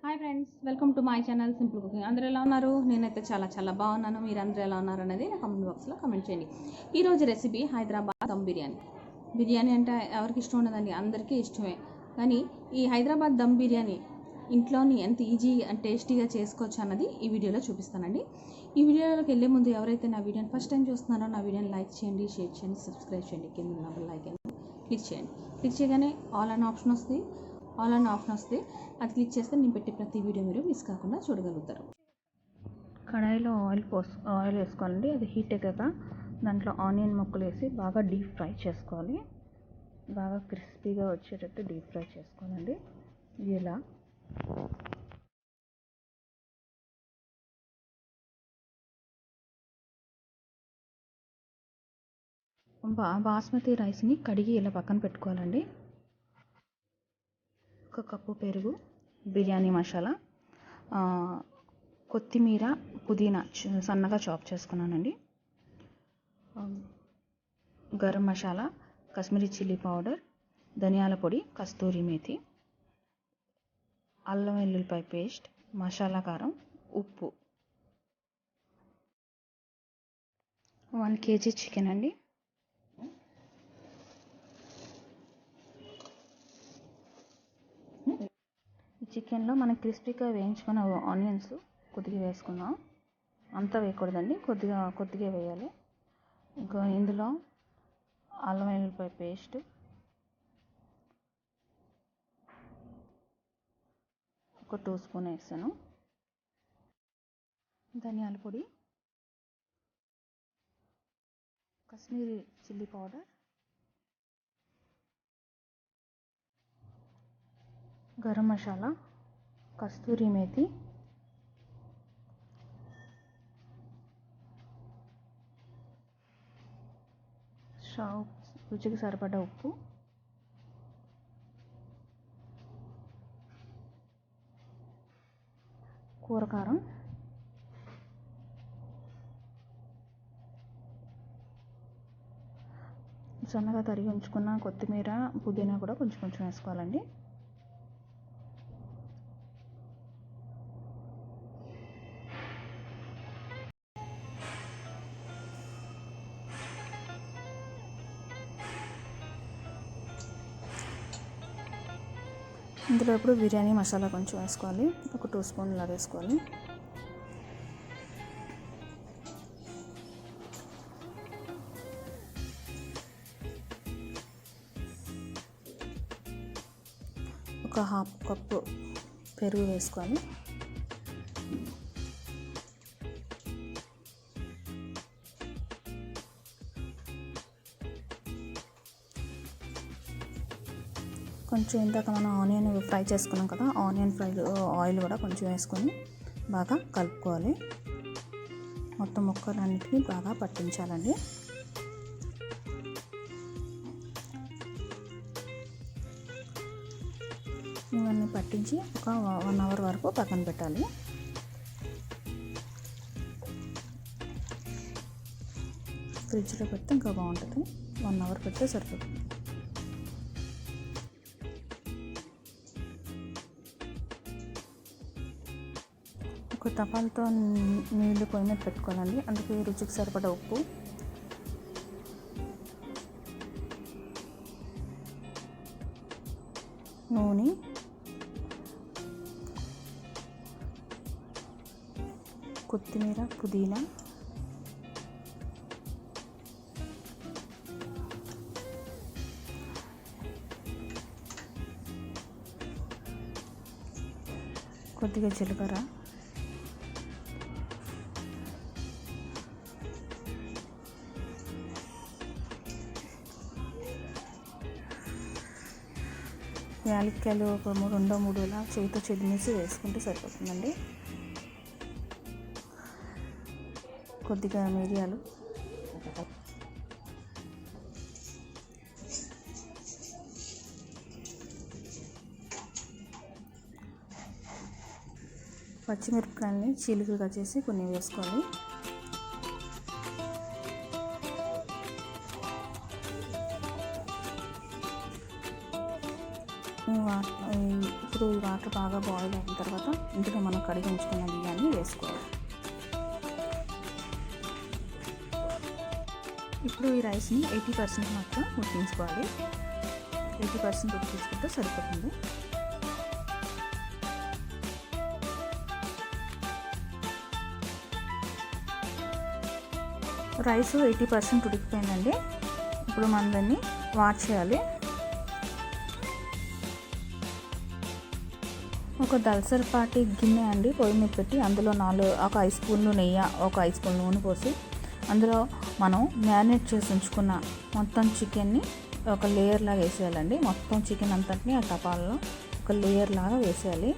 Hi friends, welcome to my channel simple cooking. అందరూ ఎలా ఉన్నారు? నేనైతే చాలా బాగున్నాను. మీరు అందరూ ఎలా ఉన్నారు అనేది నా కామెంట్ బాక్స్లో కామెంట్ చేయండి. ఈరోజు రెసిపీ హైదరాబాద్ దమ్ బిర్యానీ. బిర్యానీ అంటే ఎవరికి ఇష్టం ఉండదండి, అందరికీ ఇష్టమే. కానీ ఈ హైదరాబాద్ దమ్ బిర్యానీ ఇంట్లోని ఎంత ఈజీ అండ్ టేస్టీగా చేసుకోవచ్చు అన్నది ఈ వీడియోలో చూపిస్తానండి. ఈ వీడియోలోకి వెళ్ళే ముందు ఎవరైతే నా వీడియోని ఫస్ట్ టైం చూస్తున్నారో నా వీడియోని లైక్ చేయండి, షేర్ చేయండి, సబ్స్క్రైబ్ చేయండి. కింద ఉన్న బెల్ ఐకాన్ క్లిక్ చేయండి. క్లిక్ చేయగానే ఆల్ అనే ఆప్షన్ వస్తుంది. అది క్లిక్ చేస్తే నేను పెట్టే ప్రతి వీడియో మీరు మిస్ కాకుండా చూడగలుగుతారు. కడాయిలో ఆయిల్ వేసుకోవాలండి. అది హీట్ ఎక్కాక దాంట్లో ఆనియన్ ముక్కలు వేసి బాగా డీప్ ఫ్రై చేసుకోవాలి. బాగా క్రిస్పీగా వచ్చేటట్టు డీప్ ఫ్రై చేసుకోవాలండి. ఇలా బాస్మతి రైస్ని కడిగి ఇలా పక్కన పెట్టుకోవాలండి. ఒక కప్పు పెరుగు, బిర్యానీ మసాలా, కొత్తిమీర, పుదీనా సన్నగా చాప్ చేసుకున్నానండి. గరం మసాలా, కాశ్మీరీ చిల్లీ పౌడర్, ధనియాల పొడి, కస్తూరి మేతి, అల్లం వెల్లుల్లిపాయ పేస్ట్, మసాలా కారం, ఉప్పు, 1 kg చికెన్ అండి. చికెన్లో మనం క్రిస్పీగా వేయించుకున్న ఆనియన్స్ కొద్దిగా వేసుకుందాం. అంతా వేయకూడదండి, కొద్దిగా వేయాలి. ఇంకా ఇందులో అల్లం వెల్లుల్లిపాయ పేస్ట్, ఒక 2 స్పూన్ వేసాను. ధనియాల పొడి, కాశ్మీరీ చిల్లీ పౌడర్, గరం మసాలా, కస్తూరి మేతి, రుచికి సరిపడ్డ ఉప్పు, కూరకారం, సన్నగా తరిగి ఉంచుకున్న కొత్తిమీర, పుదీనా కూడా కొంచెం వేసుకోవాలండి. ఇందులో ఇప్పుడు బిర్యానీ మసాలా కొంచెం వేసుకోవాలి. ఒక 2 స్పూన్లా వేసుకోవాలి. ఒక 1/2 కప్పు పెరుగు వేసుకోవాలి. కొంచెం ఇందాక మనం ఆనియన్ ఫ్రై చేసుకున్నాం కదా, ఆయిల్ కూడా కొంచెం వేసుకొని బాగా కలుపుకోవాలి. మొత్తం ముక్కలన్నిటికీ బాగా పట్టించాలండి. ఇవన్నీ పట్టించి ఒక 1 అవర్ వరకు పక్కన పెట్టాలి. ఫ్రిడ్జ్లో పెడితే ఇంకా బాగుంటుంది. 1 అవర్ పెడితే సరిపోతుంది. ఒక తపాలతో నీళ్లు పొయ్యి మీద పెట్టుకోవాలండి. అందుకే రుచికి సరిపడ ఉప్పు, నూనె, కొత్తిమీర, పుదీనా, కొద్దిగా జీలకర్ర, యాలక్కాయలు ఒక 2-3 ఇలా చేతితో చెదిమేసి వేసుకుంటే సరిపోతుందండి. కొద్దిగా మిరియాలు, పచ్చిమిరపకాయలని చీలికలుగా చేసి కొన్ని వేసుకోవాలి. ఇప్పుడు ఈ వాటర్ బాగా బాయిల్ అయిన తర్వాత ఇందులో మనం కడిగి ఉంచుకున్న బియ్యాన్ని వేసుకోవాలి. ఇప్పుడు ఈ రైస్ని 80% మాత్రం ఉడికించుకోవాలి. 80% ఉడికించుకుంటే సరిపోతుంది. రైస్ 80% ఉడికిపోయిందండి. ఇప్పుడు మనం దాన్ని వాష్ చేయాలి. ఒక దలసరిపాటి గిన్నె అండి పొయ్యి మీద పెట్టి అందులో ఒక 5 స్పూన్లు నెయ్యి, ఒక 5 స్పూన్లు నూనె పోసి అందులో మనం మ్యారినేట్ చేసి ఉంచుకున్న మొత్తం చికెన్ని ఒక లేయర్ లాగా వేసేయాలండి. మొత్తం చికెన్ అంతటిని ఆ టపాల్లో ఒక లేయర్ లాగా వేసేయాలి.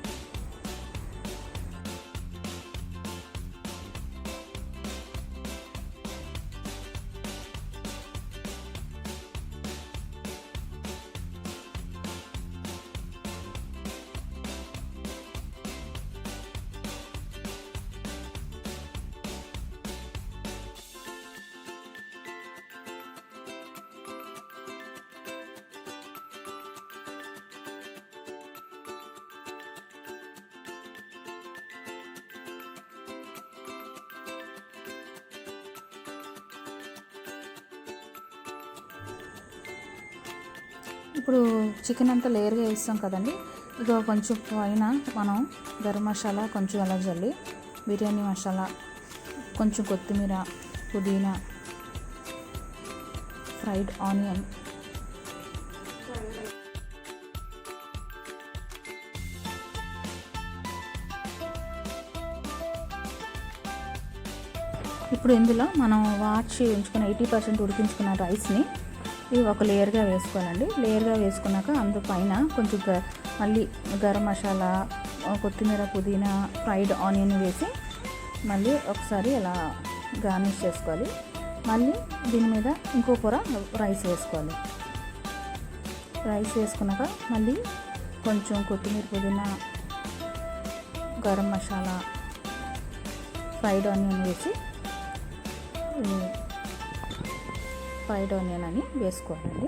ఇప్పుడు చికెన్ అంతా లేయర్గా వేస్తాం కదండి. ఇక కొంచెం పైన మనం గరం మసాలా కొంచెం అలా జల్లి, బిర్యానీ మసాలా, కొంచెం కొత్తిమీర, పుదీనా, ఫ్రైడ్ ఆనియన్, ఇప్పుడు ఇందులో మనం వాష్ ఉంచుకున్న 80% ఉడికించుకున్న రైస్ని ఇవి ఒక లేయర్గా వేసుకోవాలండి. లేయర్గా వేసుకున్నాక అందుపైన కొంచెం మళ్ళీ గరం మసాలా, కొత్తిమీర, పుదీనా, ఫ్రైడ్ ఆనియన్ వేసి మళ్ళీ ఒకసారి అలా గార్నిష్ చేసుకోవాలి. మళ్ళీ దీని మీద ఇంకో పొర రైస్ వేసుకోవాలి. రైస్ వేసుకున్నాక మళ్ళీ కొంచెం కొత్తిమీర, పుదీనా, గరం మసాలా, ఫ్రైడ్ ఆనియన్ వేసి ఫ్రైడ్ ఆనియన్ అని వేసుకోవాలండి.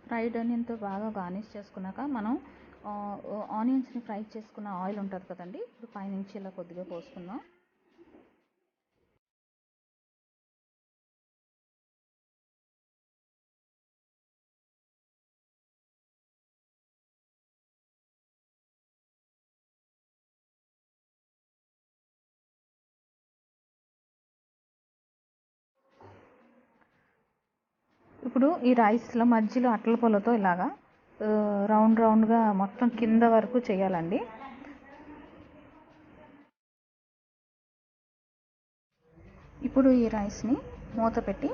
ఫ్రైడ్ ఆనియన్తో బాగా గార్నిష్ చేసుకున్నాక మనం ఆనియన్స్ని ఫ్రై చేసుకున్న ఆయిల్ ఉంటుంది కదండి, ఇప్పుడు పైనుంచి ఇలా కొద్దిగా పోసుకుందాం. ఇప్పుడు ఈ రైస్లో మధ్యలో అట్ల పొలతో ఇలాగా రౌండ్గా మొత్తం కింద వరకు చేయాలండి. ఇప్పుడు ఈ రైస్ని మూత పెట్టి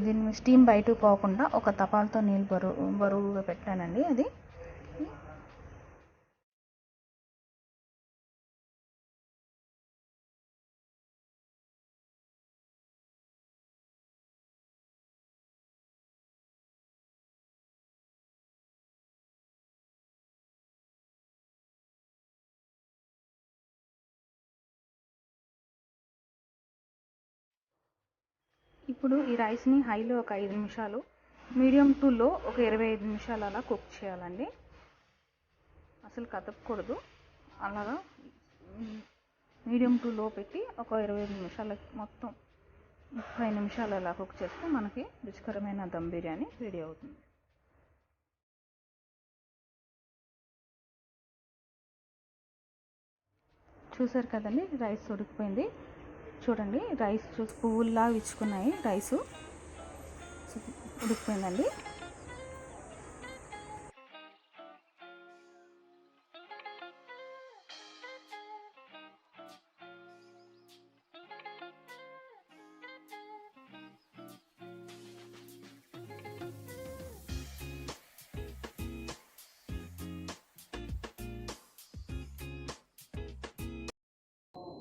దీన్ని స్టీమ్ బయటకు పోకుండా ఒక తపాలతో నీళ్ళు బరువుగా పెట్టానండి. అది ఇప్పుడు ఈ రైస్ని హైలో ఒక 5 నిమిషాలు, మీడియం టు లో ఒక 25 నిమిషాలు అలా కుక్ చేయాలండి. అసలు కదపకూడదు. అలాగా మీడియం టు లో పెట్టి ఒక 25 నిమిషాలు, మొత్తం 30 నిమిషాలు అలా కుక్ చేస్తే మనకి రుచికరమైన దమ్ బిర్యానీ రెడీ అవుతుంది. చూసారు కదండి, రైస్ ఉడికిపోయింది. చూడండి, రైస్ చూసి పువ్వుల్లా విచ్చుకున్నాయి. రైసు ఉడికిపోయిందండి.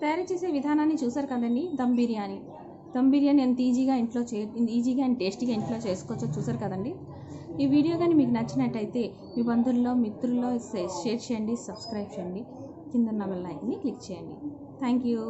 తయారు చేసే విధానాన్ని చూసారు కదండి. దమ్ బిర్యానీ ఎంత ఈజీగా అండ్ టేస్టీగా ఇంట్లో చేసుకోవచ్చో చూసారు కదండి. ఈ వీడియో కానీ మీకు నచ్చినట్టయితే మీ బంధువుల్లో మిత్రుల్లో షేర్ చేయండి, సబ్స్క్రైబ్ చేయండి, కింద ఉన్న బెల్ ఐకాన్ని క్లిక్ చేయండి. Thank you.